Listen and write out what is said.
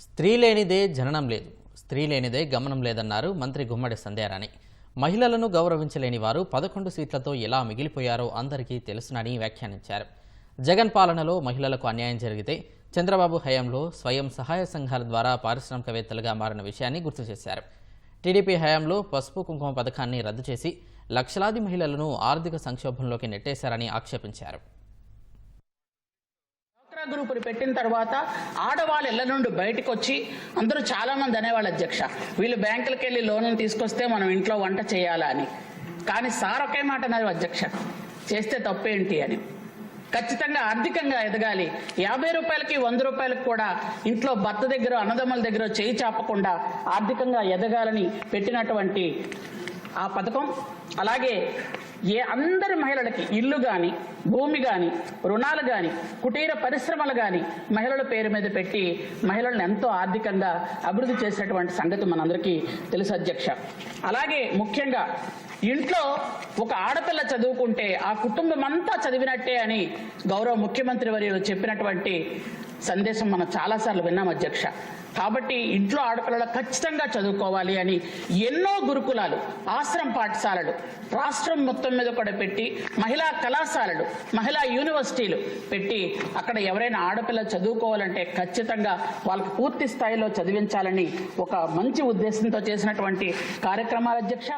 స్త్రీ లేనిదే జననం లేదు, స్త్రీ లేనిదే గమనం లేదన్నారు మంత్రి గుమ్మడి సంధ్యారాణి. మహిళలను గౌరవించలేని వారు 11 సీట్లతో ఎలా మిగిలిపోయారో అందరికీ తెలుసునని వ్యాఖ్యానించారు. జగన్ పాలనలో మహిళలకు అన్యాయం జరిగితే చంద్రబాబు హయాంలో స్వయం సహాయ సంఘాల ద్వారా పారిశ్రామికవేత్తలుగా మారిన విషయాన్ని గుర్తు చేశారు. టీడీపీ హయాంలో పసుపు కుంకుమ పథకాన్ని రద్దు చేసి లక్షలాది మహిళలను ఆర్థిక సంక్షోభంలోకి నెట్టేశారని ఆక్షేపించారు. గ్రూపులు పెట్టిన తర్వాత ఆడవాళ్ళు ఇళ్ల నుండి బయటకు వచ్చి అందరూ చాలా మంది అనేవాళ్ళు, అధ్యక్ష వీళ్ళు బ్యాంకులకు వెళ్ళి లోన్లు తీసుకొస్తే మనం ఇంట్లో వంట చేయాలా అని. కానీ సార్ ఒకే మాట అన్నారు, అధ్యక్ష చేస్తే తప్పేంటి అని. ఖచ్చితంగా ఆర్థికంగా ఎదగాలి, 50 రూపాయలకి 100 రూపాయలకు కూడా ఇంట్లో భర్త దగ్గర అన్నదమ్ముల దగ్గర చేయి చాపకుండా ఆర్థికంగా ఎదగాలని పెట్టినటువంటి ఆ పథకం. అలాగే అందరి మహిళలకి ఇల్లు కానీ, భూమి కానీ, రుణాలు కానీ, కుటీర పరిశ్రమలు కానీ మహిళల పేరు మీద పెట్టి మహిళలను ఎంతో ఆర్థికంగా అభివృద్ధి చేసినటువంటి సంగతి మనందరికీ తెలుసు, అధ్యక్ష. అలాగే ముఖ్యంగా ఇంట్లో ఒక ఆడపిల్ల చదువుకుంటే ఆ కుటుంబం అంతా చదివినట్టే అని గౌరవ ముఖ్యమంత్రి వర్యులు చెప్పినటువంటి సందేశం మనం చాలాసార్లు విన్నాం, అధ్యక్ష. కాబట్టి ఇంట్లో ఆడపిల్లలు ఖచ్చితంగా చదువుకోవాలి అని ఎన్నో గురుకులాలు, ఆశ్రమ పాఠశాలలు రాష్ట్రం మొత్తం మీద కూడా పెట్టి, మహిళా కళాశాలలు, మహిళా యూనివర్సిటీలు పెట్టి అక్కడ ఎవరైనా ఆడపిల్లలు చదువుకోవాలంటే ఖచ్చితంగా వాళ్ళకి పూర్తి స్థాయిలో చదివించాలని ఒక మంచి ఉద్దేశంతో చేసినటువంటి కార్యక్రమాలు, అధ్యక్ష.